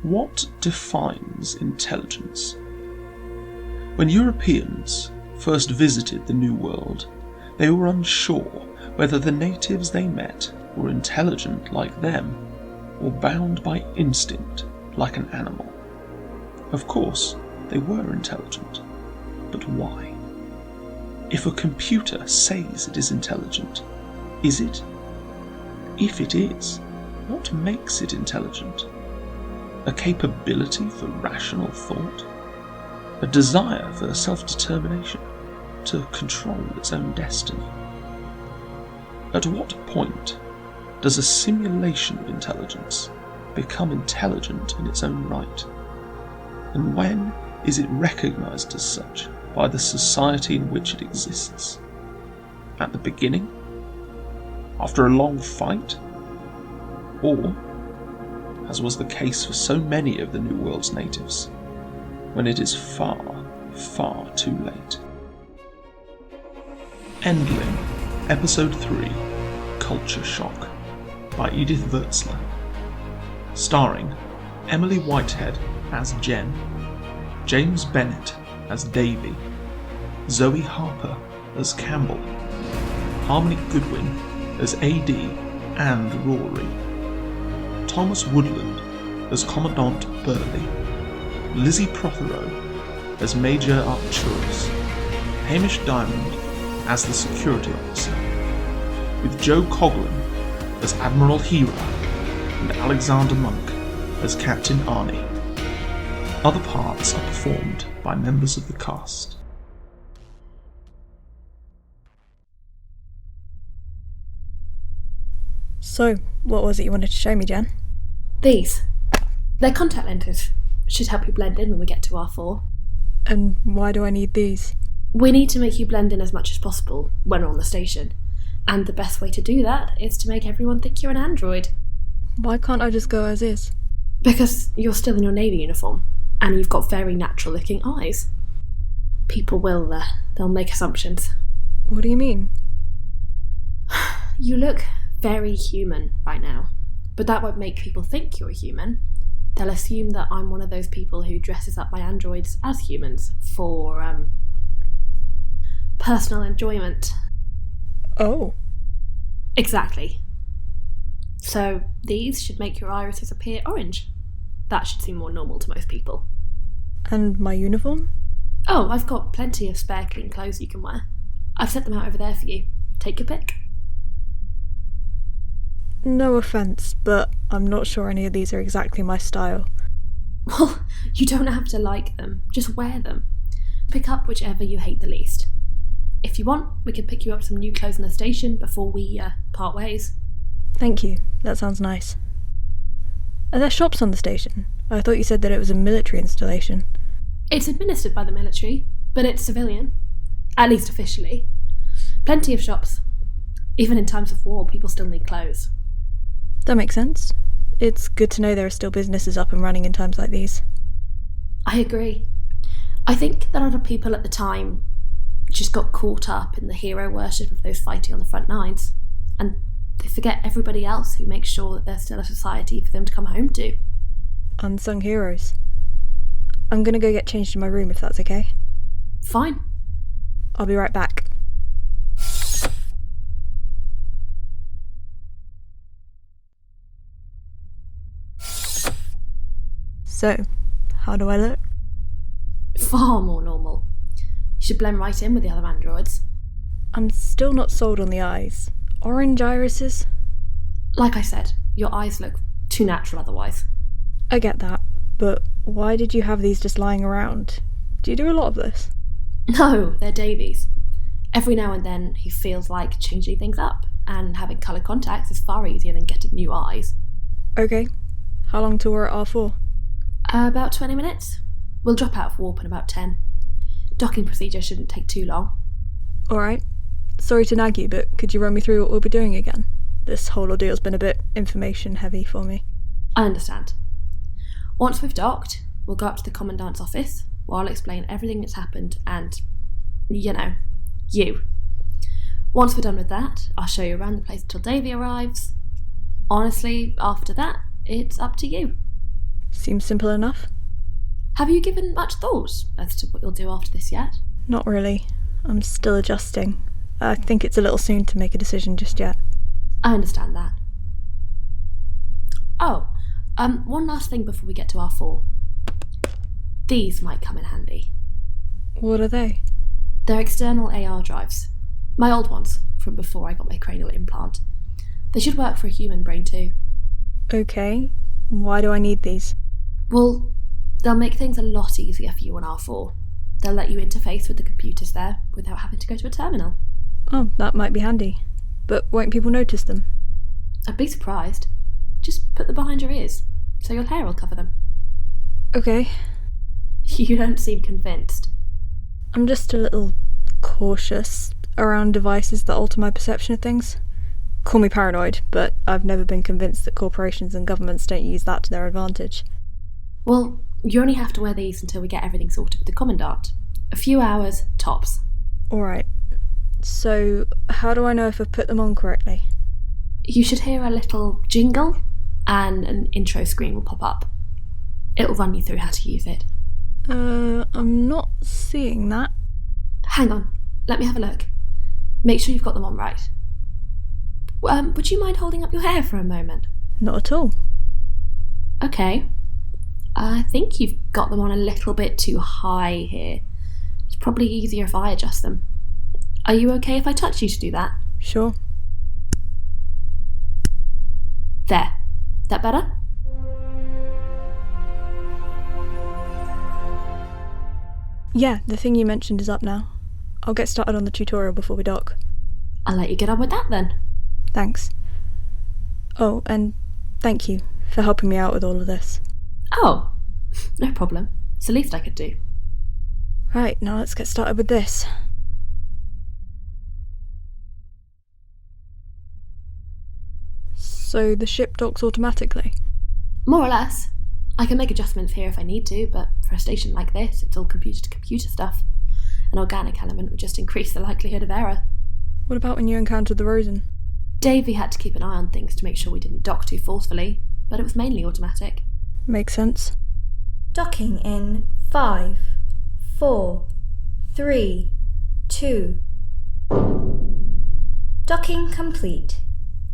What defines intelligence? When Europeans first visited the New World, they were unsure whether the natives they met were intelligent like them, or bound by instinct like an animal. Of course, they were intelligent, but why? If a computer says it is intelligent, is it? If it is, what makes it intelligent? A capability for rational thought? A desire for self-determination, to control its own destiny? At what point does a simulation of intelligence become intelligent in its own right? And when is it recognised as such by the society in which it exists? At the beginning? After a long fight? Or, as was the case for so many of the New World's natives, when it is far, far too late? Endling, Episode 3, Culture Shock, by Edythe Würtzler. Starring Emily Whitehead as Jen, James Bennett as Davey, JenZoë Harper as Campbell, Harmony Goodwin as AD and Rory, Thomas Woodland as Commandant BerleyLizzie Protheroe as Major ArcturusHamish Diamond as the Security Officer, with Joe Coghlan as Admiral HijraandAlexander Monk as Captain Arne. Other parts are performed by members of the cast. So, what was it you wanted to show me, Jen? These. They're contact lenses. Should help you blend in when we get to R4. And why do I need these? We need to make you blend in as much as possible when we're on the station. And the best way to do that is to make everyone think you're an android. Why can't I just go as is? Because you're still in your Navy uniform, and you've got very natural-looking eyes. People they'll make assumptions. What do you mean? You look very human right now, but that won't make people think you're a human. They'll assume that I'm one of those people who dresses up my androids as humans for, personal enjoyment. Oh. Exactly. So these should make your irises appear orange. That should seem more normal to most people. And my uniform? Oh, I've got plenty of spare clean clothes you can wear. I've set them out over there for you. Take your pick. No offence, but I'm not sure any of these are exactly my style. Well, you don't have to like them. Just wear them. Pick up whichever you hate the least. If you want, we can pick you up some new clothes in the station before we part ways. Thank you. That sounds nice. Are there shops on the station? I thought you said that it was a military installation. It's administered by the military, but it's civilian. At least officially. Plenty of shops. Even in times of war, people still need clothes. That makes sense. It's good to know there are still businesses up and running in times like these. I agree. I think that a lot of people at the time just got caught up in the hero worship of those fighting on the front lines, and they forget everybody else who makes sure that there's still a society for them to come home to. Unsung heroes. I'm gonna go get changed in my room if that's okay. Fine. I'll be right back. So, how do I look? Far more normal. You should blend right in with the other androids. I'm still not sold on the eyes. Orange irises? Like I said, your eyes look too natural otherwise. I get that, but why did you have these just lying around? Do you do a lot of this? No, they're Davey's. Every now and then he feels like changing things up, and having colour contacts is far easier than getting new eyes. Okay. How long till we're at R4? About 20 minutes. We'll drop out of warp in about 10. Docking procedure shouldn't take too long. Alright. Sorry to nag you, but could you run me through what we'll be doing again? This whole ordeal's been a bit information heavy for me. I understand. Once we've docked, we'll go up to the Commandant's office, where I'll explain everything that's happened and, you. Once we're done with that, I'll show you around the place until Davey arrives. Honestly, after that, it's up to you. Seems simple enough. Have you given much thought as to what you'll do after this yet? Not really. I'm still adjusting. I think it's a little soon to make a decision just yet. I understand that. Oh, one last thing before we get to R4. These might come in handy. What are they? They're external AR drives. My old ones, from before I got my cranial implant. They should work for a human brain too. Okay. Why do I need these? Well, they'll make things a lot easier for you on R4. They'll let you interface with the computers there without having to go to a terminal. Oh, that might be handy. But won't people notice them? I'd be surprised. Just put them behind your ears, so your hair will cover them. Okay. You don't seem convinced. I'm just a little cautious around devices that alter my perception of things. Call me paranoid, but I've never been convinced that corporations and governments don't use that to their advantage. Well, you only have to wear these until we get everything sorted with the Commandant. A few hours, tops. Alright. So, how do I know if I've put them on correctly? You should hear a little jingle, and an intro screen will pop up. It'll run you through how to use it. I'm not seeing that. Hang on, let me have a look. Make sure you've got them on right. Would you mind holding up your hair for a moment? Not at all. Okay. I think you've got them on a little bit too high here. It's probably easier if I adjust them. Are you okay if I touch you to do that? Sure. There. That better? Yeah, the thing you mentioned is up now. I'll get started on the tutorial before we dock. I'll let you get on with that then. Thanks. Oh, and thank you for helping me out with all of this. Oh, no problem. It's the least I could do. Right, now let's get started with this. So the ship docks automatically? More or less. I can make adjustments here if I need to, but for a station like this, it's all computer-to-computer stuff. An organic element would just increase the likelihood of error. What about when you encountered the Rosen? Davey had to keep an eye on things to make sure we didn't dock too forcefully, but it was mainly automatic. Makes sense. Docking in 5, 4, 3, 2. Docking complete.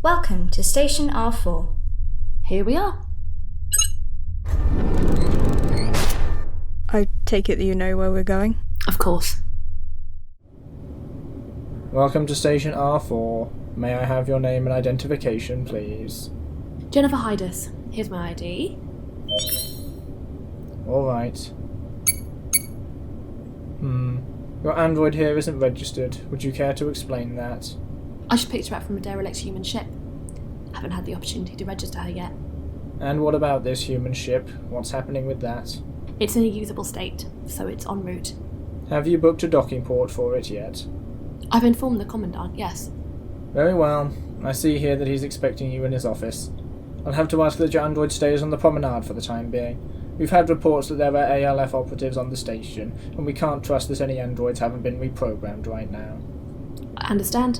Welcome to Station R4. Here we are. I take it that you know where we're going? Of course. Welcome to Station R4. May I have your name and identification, please? Jennifer Hydus. Here's my ID. Alright. Your android here isn't registered. Would you care to explain that? I just picked her up from a derelict human ship. Haven't had the opportunity to register her yet. And what about this human ship? What's happening with that? It's in a usable state, so it's en route. Have you booked a docking port for it yet? I've informed the Commandant, yes. Very well. I see here that he's expecting you in his office. I'll have to ask that your android stays on the promenade for the time being. We've had reports that there are ALF operatives on the station, and we can't trust that any androids haven't been reprogrammed right now. I understand.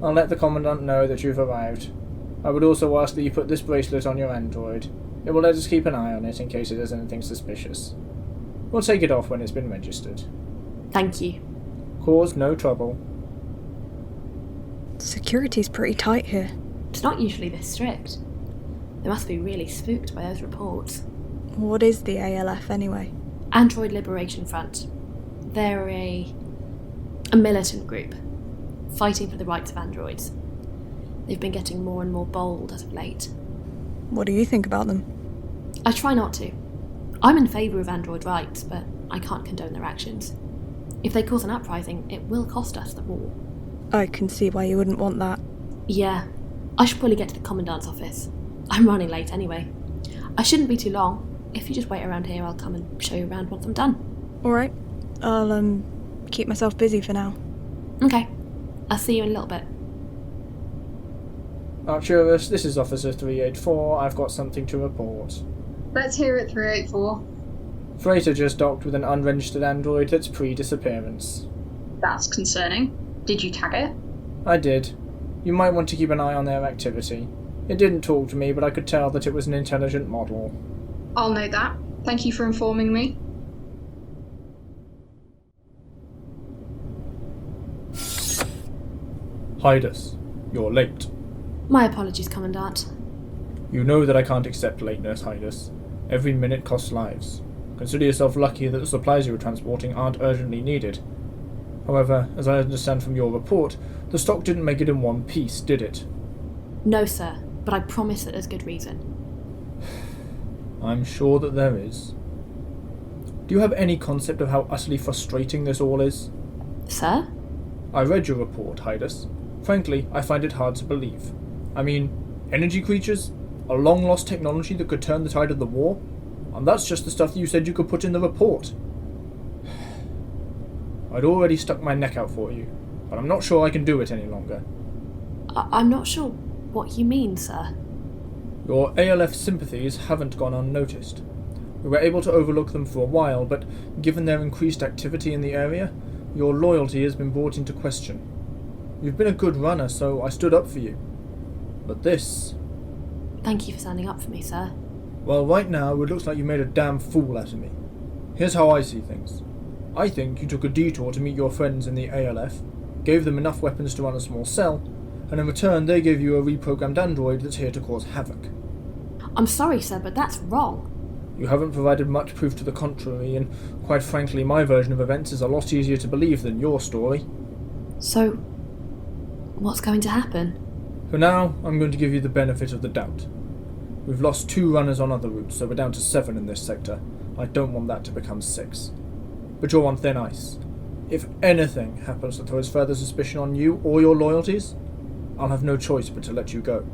I'll let the Commandant know that you've arrived. I would also ask that you put this bracelet on your android. It will let us keep an eye on it in case it does anything suspicious. We'll take it off when it's been registered. Thank you. Cause no trouble. Security's pretty tight here. It's not usually this strict. They must be really spooked by those reports. What is the ALF anyway? Android Liberation Front. They're a militant group, fighting for the rights of androids. They've been getting more and more bold as of late. What do you think about them? I try not to. I'm in favour of android rights, but I can't condone their actions. If they cause an uprising, it will cost us the war. I can see why you wouldn't want that. Yeah, I should probably get to the Commandant's office. I'm running late anyway. I shouldn't be too long. If you just wait around here, I'll come and show you around once I'm done. Alright. I'll, keep myself busy for now. Okay. I'll see you in a little bit. Arcturus, this is Officer 384. I've got something to report. Let's hear it, 384. Freighter just docked with an unregistered android that's pre-disappearance. That's concerning. Did you tag it? I did. You might want to keep an eye on their activity. It didn't talk to me, but I could tell that it was an intelligent model. I'll note that. Thank you for informing me. Hidus, you're late. My apologies, Commandant. You know that I can't accept lateness, Hidus. Every minute costs lives. Consider yourself lucky that the supplies you were transporting aren't urgently needed. However, as I understand from your report, the stock didn't make it in one piece, did it? No, sir, but I promise that there's good reason. I'm sure that there is. Do you have any concept of how utterly frustrating this all is? Sir? I read your report, Hidus. Frankly, I find it hard to believe. I mean, energy creatures? A long-lost technology that could turn the tide of the war? And that's just the stuff that you said you could put in the report. I'd already stuck my neck out for you, but I'm not sure I can do it any longer. I'm not sure what you mean, sir. Your ALF sympathies haven't gone unnoticed. We were able to overlook them for a while, but given their increased activity in the area, your loyalty has been brought into question. You've been a good runner, so I stood up for you. But this... Thank you for standing up for me, sir. Well, right now, it looks like you made a damn fool out of me. Here's how I see things. I think you took a detour to meet your friends in the ALF, gave them enough weapons to run a small cell, and in return they gave you a reprogrammed android that's here to cause havoc. I'm sorry, sir, but that's wrong. You haven't provided much proof to the contrary, and quite frankly, my version of events is a lot easier to believe than your story. So, what's going to happen? For now, I'm going to give you the benefit of the doubt. We've lost 2 runners on other routes, so we're down to 7 in this sector. I don't want that to become 6. But you're on thin ice. If anything happens that throws further suspicion on you or your loyalties, I'll have no choice but to let you go.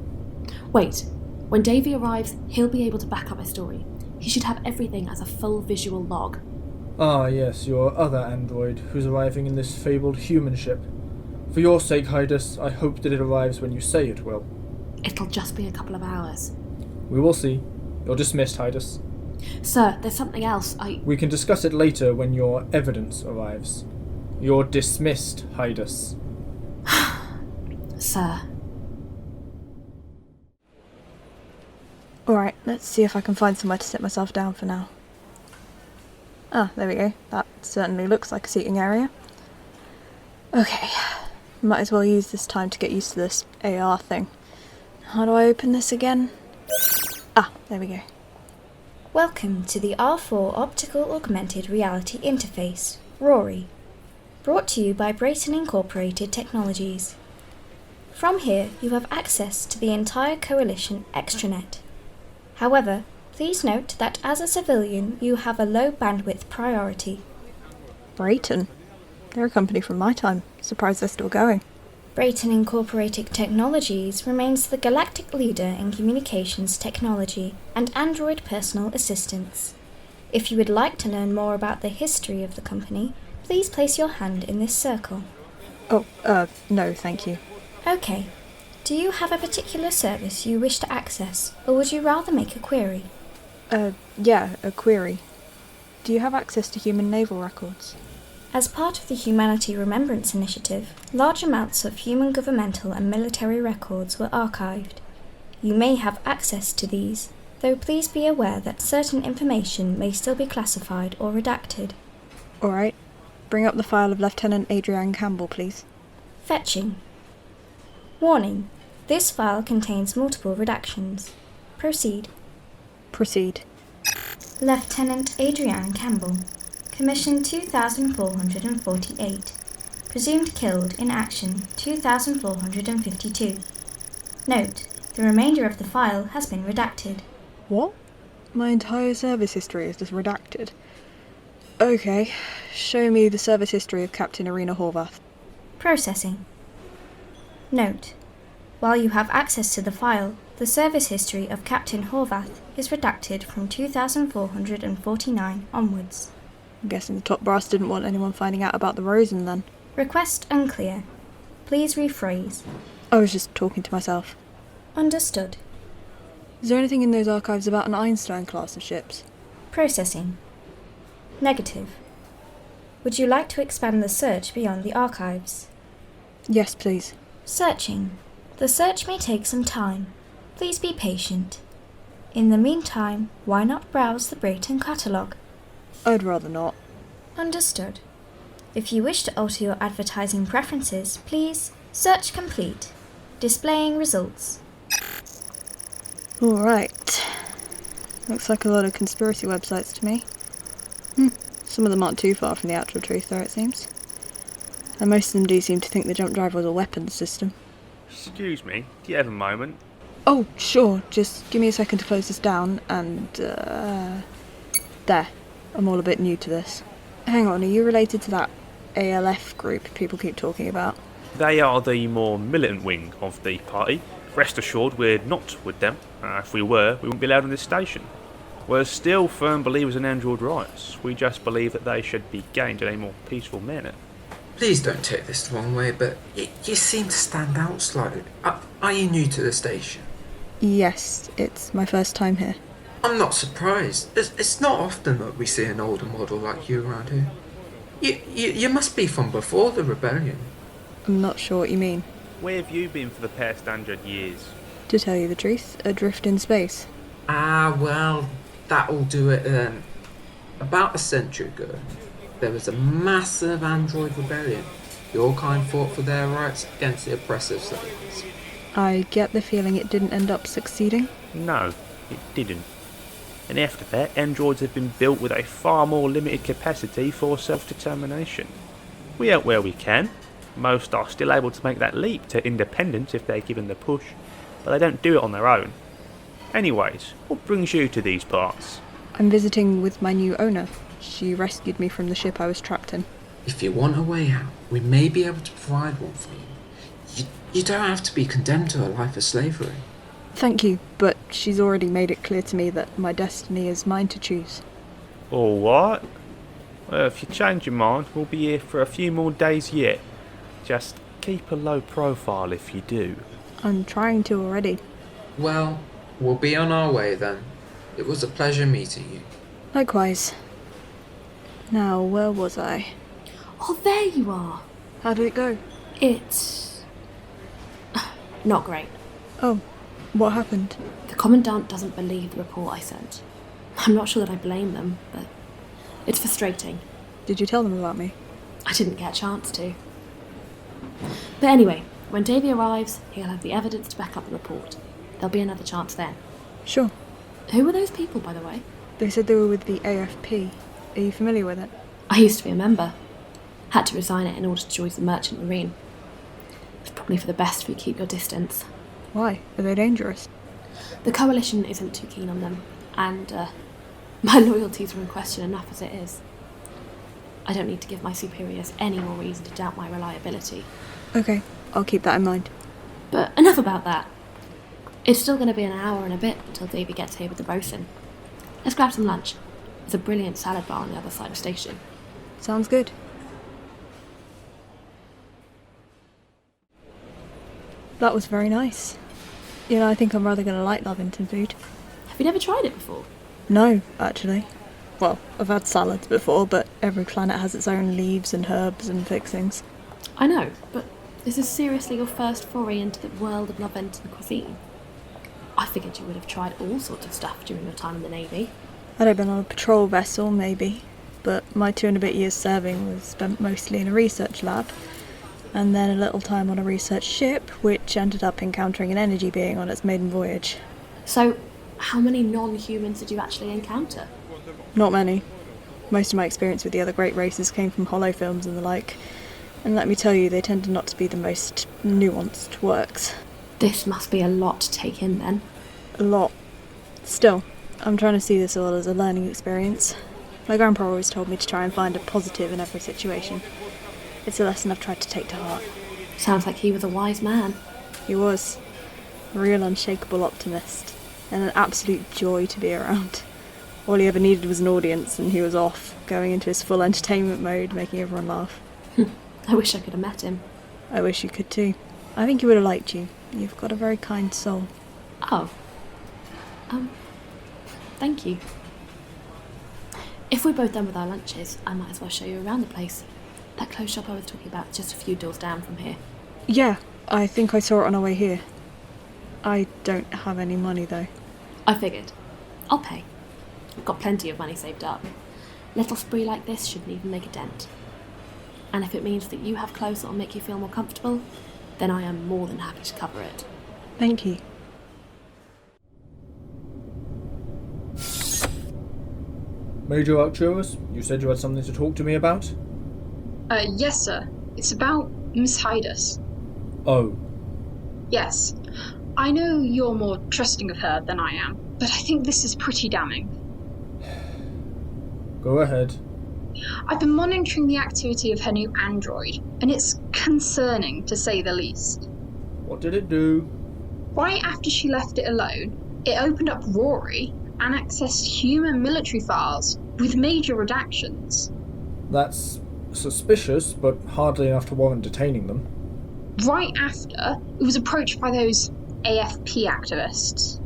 Wait, when Davey arrives, he'll be able to back up my story. He should have everything as a full visual log. Ah, yes, your other android, who's arriving in this fabled human ship. For your sake, Hidus, I hope that it arrives when you say it will. It'll just be a couple of hours. We will see. You're dismissed, Hidus. Sir, there's something else. We can discuss it later when your evidence arrives. You're dismissed, Hidus. Sir. Alright, let's see if I can find somewhere to sit myself down for now. Ah, there we go. That certainly looks like a seating area. Okay, might as well use this time to get used to this AR thing. How do I open this again? Ah, there we go. Welcome to the R4 Optical Augmented Reality Interface, ROARI, brought to you by Brayton Incorporated Technologies. From here, you have access to the entire Coalition extranet. However, please note that as a civilian, you have a low bandwidth priority. Brayton? They're a company from my time. Surprised they're still going. Brayton Incorporated Technologies remains the galactic leader in communications technology and Android personal assistance. If you would like to learn more about the history of the company, please place your hand in this circle. Oh, no, thank you. Okay. Do you have a particular service you wish to access, or would you rather make a query? Yeah, a query. Do you have access to human naval records? As part of the Humanity Remembrance Initiative, large amounts of human governmental and military records were archived. You may have access to these, though please be aware that certain information may still be classified or redacted. Alright. Bring up the file of Lieutenant Adrian Campbell, please. Fetching. Warning. This file contains multiple redactions. Proceed. Proceed. Lieutenant Adrian Campbell. Commission 2448. Presumed killed in action 2452. Note, the remainder of the file has been redacted. What? My entire service history is just redacted. Okay, show me the service history of Captain Arne Horvath. Processing. Note, while you have access to the file, the service history of Captain Horvath is redacted from 2449 onwards. I'm guessing the top brass didn't want anyone finding out about the Rosen then. Request unclear. Please rephrase. I was just talking to myself. Understood. Is there anything in those archives about an Einstein class of ships? Processing. Negative. Would you like to expand the search beyond the archives? Yes, please. Searching. The search may take some time. Please be patient. In the meantime, why not browse the Brayton catalogue? I'd rather not. Understood. If you wish to alter your advertising preferences, please search complete. Displaying results. Alright. Looks like a lot of conspiracy websites to me. Some of them aren't too far from the actual truth, though, it seems. And most of them do seem to think the jump drive was a weapons system. Excuse me, do you have a moment? Oh, sure. Just give me a second to close this down, and, there. I'm all a bit new to this. Hang on, are you related to that ALF group people keep talking about? They are the more militant wing of the party. Rest assured, we're not with them. If we were, we wouldn't be allowed on this station. We're still firm believers in android rights. We just believe that they should be gained in a more peaceful manner. Please don't take this the wrong way, but you seem to stand out slightly. Are you new to the station? Yes, it's my first time here. I'm not surprised. It's not often that we see an older model like you around here. You must be from before the rebellion. I'm not sure what you mean. Where have you been for the past 100 years? To tell you the truth, adrift in space. Well, that'll do it then. About a century ago, there was a massive android rebellion. Your kind fought for their rights against the oppressive slaves. I get the feeling it didn't end up succeeding. No, it didn't. And after that, androids have been built with a far more limited capacity for self-determination. We help where we can. Most are still able to make that leap to independence if they're given the push, but they don't do it on their own. Anyways, what brings you to these parts? I'm visiting with my new owner. She rescued me from the ship I was trapped in. If you want a way out, we may be able to provide one for you. You don't have to be condemned to a life of slavery. Thank you, but she's already made it clear to me that my destiny is mine to choose. Alright. Well, if you change your mind, we'll be here for a few more days yet. Just keep a low profile if you do. I'm trying to already. Well, we'll be on our way then. It was a pleasure meeting you. Likewise. Now, where was I? Oh, there you are. How did it go? It's not great. Oh, what happened? The Commandant doesn't believe the report I sent. I'm not sure that I blame them, but it's frustrating. Did you tell them about me? I didn't get a chance to. But anyway, when Davey arrives, he'll have the evidence to back up the report. There'll be another chance then. Sure. Who were those people, by the way? They said they were with the AFP. Are you familiar with it? I used to be a member. Had to resign it in order to join the Merchant Marine. It's probably for the best if you keep your distance. Why? Are they dangerous? The Coalition isn't too keen on them, and my loyalties are in question enough as it is. I don't need to give my superiors any more reason to doubt my reliability. Okay, I'll keep that in mind. But enough about that. It's still going to be an hour and a bit until Davey gets here with the Rosen. Let's grab some lunch. There's a brilliant salad bar on the other side of the station. Sounds good. That was very nice. You know, I think I'm rather going to like Lavington food. Have you never tried it before? No, actually. Well, I've had salads before, but every planet has its own leaves and herbs and fixings. I know, but this is seriously your first foray into the world of Lavington cuisine. I figured you would have tried all sorts of stuff during your time in the Navy. I'd have been on a patrol vessel, maybe, but my 2 and a bit years serving was spent mostly in a research lab, and then a little time on a research ship, which ended up encountering an energy being on its maiden voyage. So, how many non-humans did you actually encounter? Not many. Most of my experience with the other great races came from holo films and the like, and let me tell you, they tended not to be the most nuanced works. This must be a lot to take in then. A lot. Still, I'm trying to see this all as a learning experience. My grandpa always told me to try and find a positive in every situation. It's a lesson I've tried to take to heart. Sounds like he was a wise man. He was. A real unshakable optimist, and an absolute joy to be around. All he ever needed was an audience, and he was off, going into his full entertainment mode, making everyone laugh. I wish I could have met him. I wish you could too. I think he would have liked you. You've got a very kind soul. Oh. Thank you. If we're both done with our lunches, I might as well show you around the place. That clothes shop I was talking about is just a few doors down from here. Yeah, I think I saw it on our way here. I don't have any money though. I figured. I'll pay. I've got plenty of money saved up. Little spree like this shouldn't even make a dent. And if it means that you have clothes that will make you feel more comfortable, then I am more than happy to cover it. Thank you. Major Arcturus, you said you had something to talk to me about? Yes, sir. It's about Miss Edythe. Oh. Yes. I know you're more trusting of her than I am, but I think this is pretty damning. Go ahead. I've been monitoring the activity of her new android, and it's concerning, to say the least. What did it do? Right after she left it alone, it opened up Rory and accessed human military files with major redactions. That's suspicious, but hardly enough to warrant detaining them. Right after, it was approached by those AFP activists.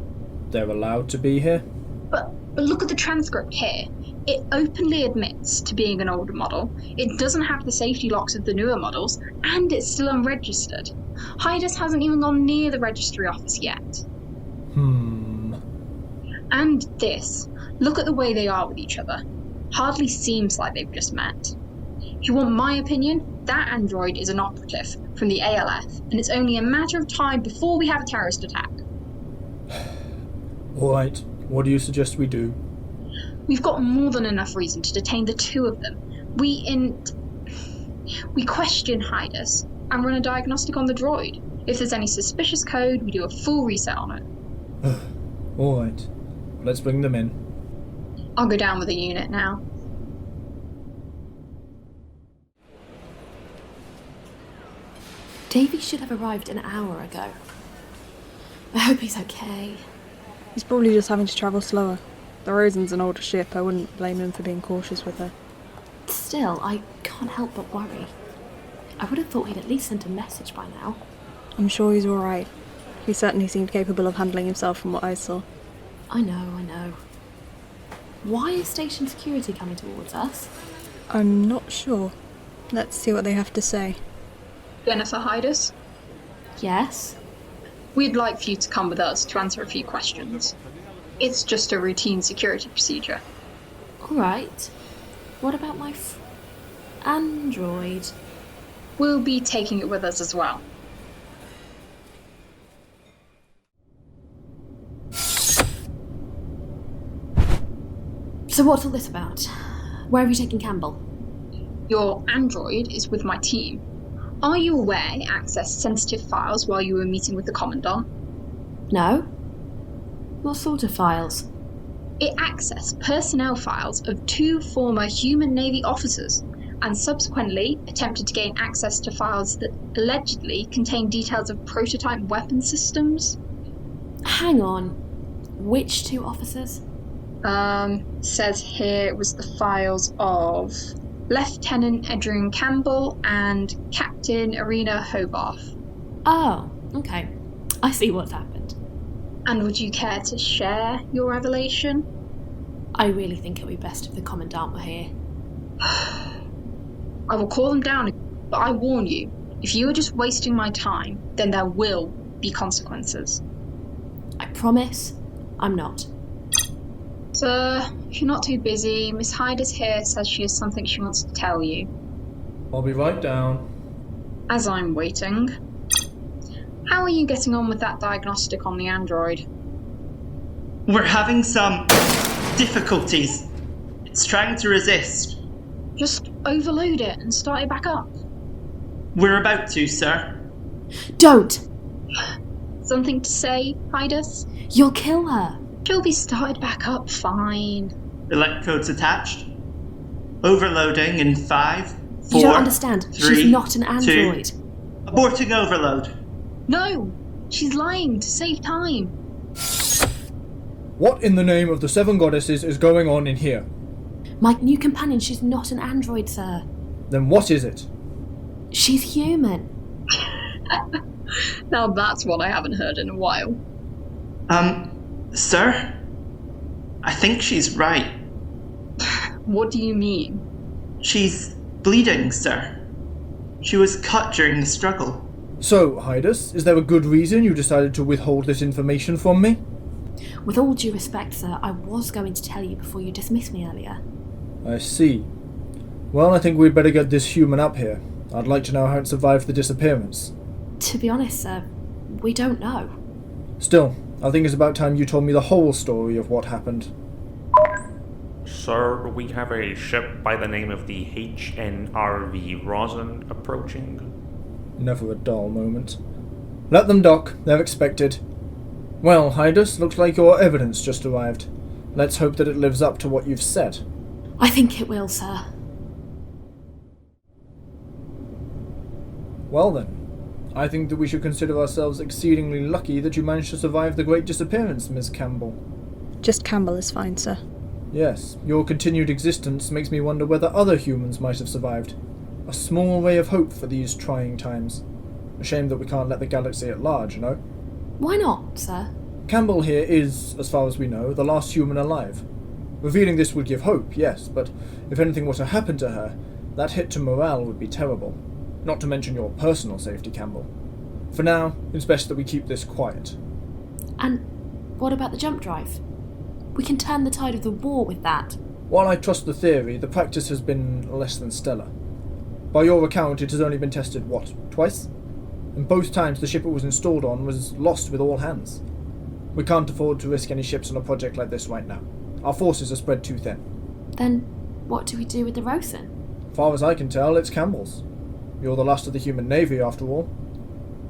They're allowed to be here? But look at the transcript here. It openly admits to being an older model, it doesn't have the safety locks of the newer models, and it's still unregistered. Edythe hasn't even gone near the registry office yet. And this. Look at the way they are with each other. Hardly seems like they've just met. If you want my opinion, that android is an operative from the ALF, and it's only a matter of time before we have a terrorist attack. Alright, what do you suggest we do? We've got more than enough reason to detain the two of them. We question Edythe and run a diagnostic on the droid. If there's any suspicious code, we do a full reset on it. Alright, let's bring them in. I'll go down with the unit now. Davey should have arrived an hour ago. I hope he's okay. He's probably just having to travel slower. The Rosen's an older ship, I wouldn't blame him for being cautious with her. Still, I can't help but worry. I would have thought he'd at least sent a message by now. I'm sure he's alright. He certainly seemed capable of handling himself from what I saw. I know. Why is station security coming towards us? I'm not sure. Let's see what they have to say. Jennifer Edythe, Yes? we'd like for you to come with us to answer a few questions. It's just a routine security procedure. Alright. What about my android? We'll be taking it with us as well. So what's all this about? Where have you taken Campbell? Your android is with my team. Are you aware it accessed sensitive files while you were meeting with the Commandant? No? What sort of files? It accessed personnel files of 2 former human Navy officers, and subsequently attempted to gain access to files that allegedly contain details of prototype weapon systems. Hang on. Which 2 officers? Says here it was the files of Lieutenant Adrian Campbell and Captain Arne Hogarth. Oh, okay. I see what's happened. And would you care to share your revelation? I really think it would be best if the Commandant were here. I will call them down, but I warn you, if you are just wasting my time, then there will be consequences. I promise I'm not. Sir, if you're not too busy, Miss Edythe here says she has something she wants to tell you. I'll be right down. As I'm waiting, how are you getting on with that diagnostic on the android? We're having some difficulties. It's trying to resist. Just overload it and start it back up. We're about to, sir. Don't! Something to say, Edythe? You'll kill her. She'll be started back up fine. Electrodes attached. Overloading in 5, 4, You don't understand. 3, She's not an android. 2. Aborting overload. No! She's lying to save time. What in the name of the 7 goddesses is going on in here? My new companion, she's not an android, sir. Then what is it? She's human. Now that's what I haven't heard in a while. Sir? I think she's right. What do you mean? She's bleeding, sir. She was cut during the struggle. So, Edythe, is there a good reason you decided to withhold this information from me? With all due respect, sir, I was going to tell you before you dismissed me earlier. I see. Well, I think we'd better get this human up here. I'd like to know how it survived the disappearance. To be honest, sir, we don't know. Still, I think it's about time you told me the whole story of what happened. Sir, we have a ship by the name of the HNRV Rosen approaching. Never a dull moment. Let them dock, they're expected. Well, Hydus, looks like your evidence just arrived. Let's hope that it lives up to what you've said. I think it will, sir. Well then, I think that we should consider ourselves exceedingly lucky that you managed to survive the great disappearance, Miss Campbell. Just Campbell is fine, sir. Yes, your continued existence makes me wonder whether other humans might have survived. A small ray of hope for these trying times. A shame that we can't let the galaxy at large, you know? Why not, sir? Campbell here is, as far as we know, the last human alive. Revealing this would give hope, yes, but if anything were to happen to her, that hit to morale would be terrible. Not to mention your personal safety, Campbell. For now, it's best that we keep this quiet. And what about the jump drive? We can turn the tide of the war with that. While I trust the theory, the practice has been less than stellar. By your account, it has only been tested, twice? And both times the ship it was installed on was lost with all hands. We can't afford to risk any ships on a project like this right now. Our forces are spread too thin. Then what do we do with the Rosen? Far as I can tell, it's Campbell's. You're the last of the human navy, after all.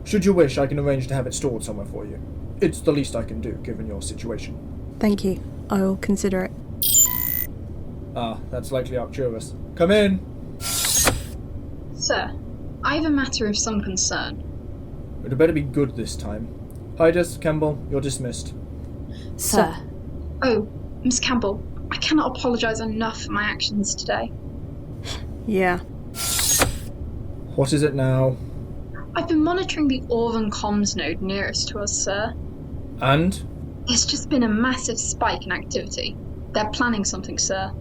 Should you wish, I can arrange to have it stored somewhere for you. It's the least I can do, given your situation. Thank you. I will consider it. Ah, that's likely Arcturus. Come in! Sir, I have a matter of some concern. It had better be good this time. Hydus, Campbell, you're dismissed. Sir. Oh, Miss Campbell, I cannot apologise enough for my actions today. Yeah. What is it now? I've been monitoring the Orvan comms node nearest to us, sir. And? There's just been a massive spike in activity. They're planning something, sir.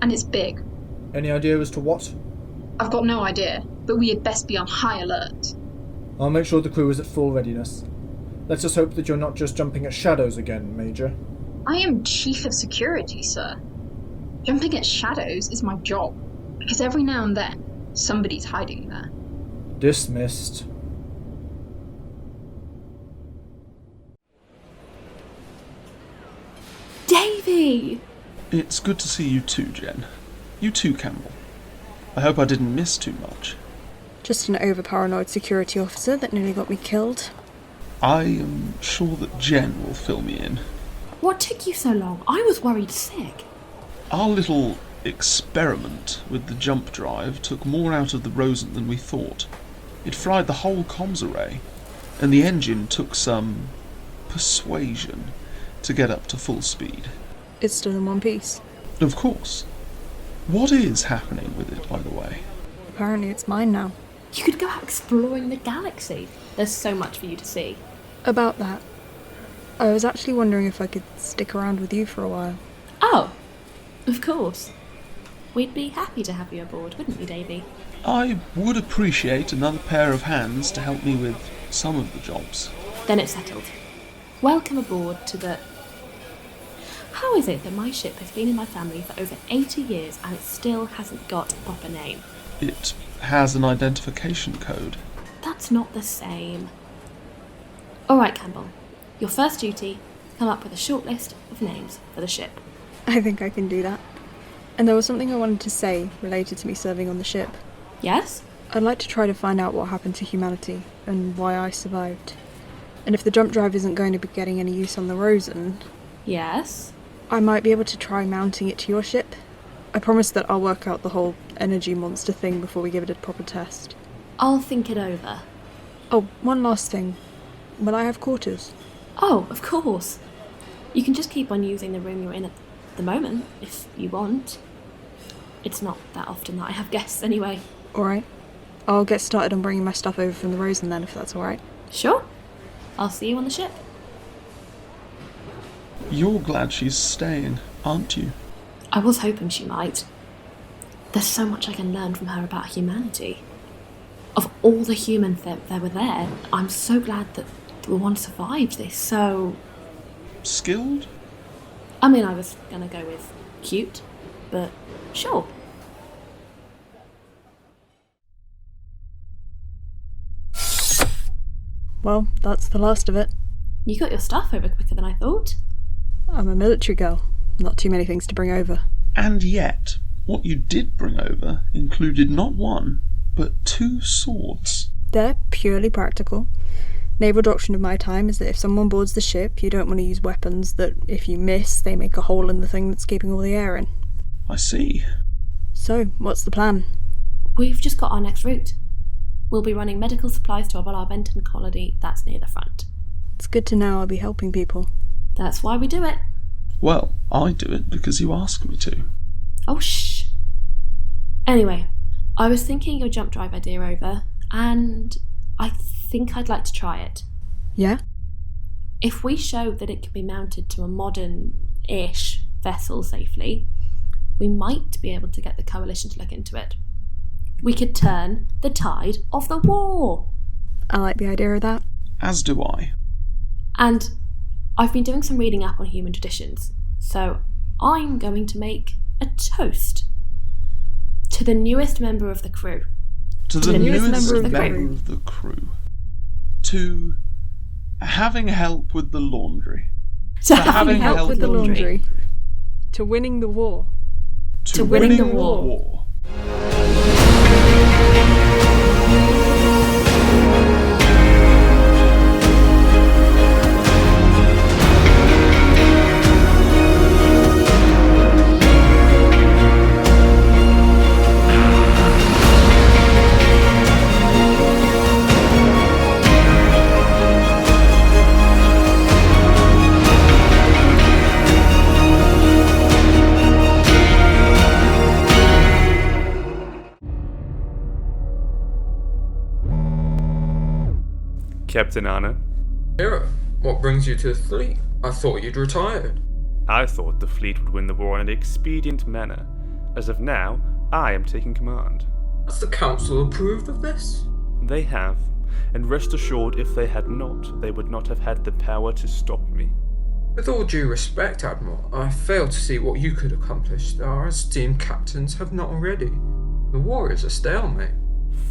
And it's big. Any idea as to what? I've got no idea, but we had best be on high alert. I'll make sure the crew is at full readiness. Let's just hope that you're not just jumping at shadows again, Major. I am Chief of Security, sir. Jumping at shadows is my job, because every now and then, somebody's hiding there. Dismissed. Davey! It's good to see you too, Jen. You too, Campbell. I hope I didn't miss too much. Just an over-paranoid security officer that nearly got me killed. I am sure that Jen will fill me in. What took you so long? I was worried sick. Our little experiment with the jump drive took more out of the Rosen than we thought. It fried the whole comms array, and the engine took some persuasion to get up to full speed. It's still in one piece. Of course. What is happening with it, by the way? Apparently it's mine now. You could go out exploring the galaxy. There's so much for you to see. About that, I was actually wondering if I could stick around with you for a while. Oh, of course. We'd be happy to have you aboard, wouldn't we, Davey? I would appreciate another pair of hands to help me with some of the jobs. Then it's settled. Welcome aboard to the... How is it that my ship has been in my family for over 80 years and it still hasn't got a proper name? It has an identification code. That's not the same. Alright, Campbell. Your first duty, come up with a short list of names for the ship. I think I can do that. And there was something I wanted to say related to me serving on the ship. Yes? I'd like to try to find out what happened to humanity and why I survived. And if the jump drive isn't going to be getting any use on the Rosen... Yes? I might be able to try mounting it to your ship. I promise that I'll work out the whole energy monster thing before we give it a proper test. I'll think it over. Oh, one last thing. Will I have quarters? Oh, of course. You can just keep on using the room you're in at the moment, if you want. It's not that often that I have guests anyway. Alright. I'll get started on bringing my stuff over from the Rosen then, if that's alright. Sure. I'll see you on the ship. You're glad she's staying, aren't you? I was hoping she might. There's so much I can learn from her about humanity. Of all the humans that were there, I'm so glad that the one survived this, so... skilled? I mean, I was gonna go with cute, but sure. Well, that's the last of it. You got your stuff over quicker than I thought. I'm a military girl. Not too many things to bring over. And yet, what you did bring over included not one, but 2 swords. They're purely practical. Naval doctrine of my time is that if someone boards the ship, you don't want to use weapons that, if you miss, they make a hole in the thing that's keeping all the air in. I see. So, what's the plan? We've just got our next route. We'll be running medical supplies to our Benton colony that's near the front. It's good to know I'll be helping people. That's why we do it. Well, I do it because you asked me to. Oh, shh. Anyway, I was thinking your jump drive idea over, and I think I'd like to try it. Yeah? If we show that it can be mounted to a modern-ish vessel safely, we might be able to get the Coalition to look into it. We could turn the tide of the war. I like the idea of that. As do I. And I've been doing some reading up on human traditions, so I'm going to make a toast to the newest member of the crew. To the newest member of the crew. To having help with the laundry. To having help with the laundry. To winning the war. To winning the war. Captain Arne. Hira, what brings you to the fleet? I thought you'd retired. I thought the fleet would win the war in an expedient manner. As of now, I am taking command. Has the council approved of this? They have, and rest assured if they had not, they would not have had the power to stop me. With all due respect, Admiral, I fail to see what you could accomplish that our esteemed captains have not already. The war is a stalemate.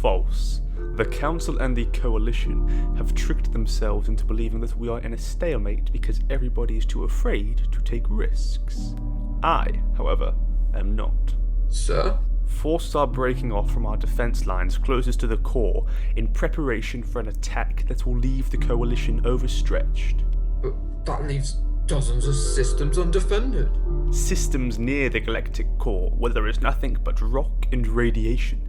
False. The Council and the Coalition have tricked themselves into believing that we are in a stalemate because everybody is too afraid to take risks. I, however, am not. Sir? Forces are breaking off from our defense lines closest to the core in preparation for an attack that will leave the Coalition overstretched. But that leaves dozens of systems undefended. Systems near the galactic core where there is nothing but rock and radiation.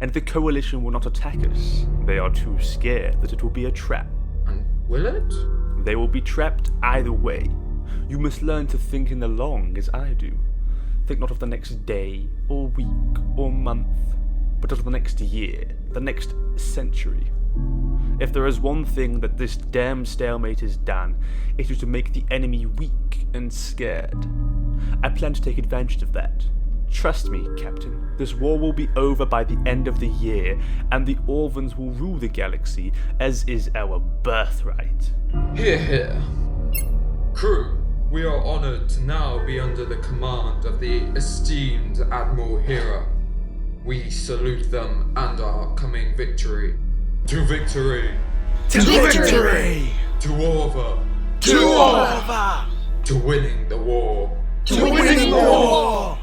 And the Coalition will not attack us. They are too scared that it will be a trap. And will it? They will be trapped either way. You must learn to think in the long as I do. Think not of the next day, or week, or month, but of the next year, the next century. If there is one thing that this damn stalemate has done, it is to make the enemy weak and scared. I plan to take advantage of that. Trust me, Captain, this war will be over by the end of the year, and the Orvans will rule the galaxy, as is our birthright. Hear, hear. Crew, we are honoured to now be under the command of the esteemed Admiral Hira. We salute them and our coming victory. To victory! To victory! To Orva! To Orva! To winning the war! To winning the war!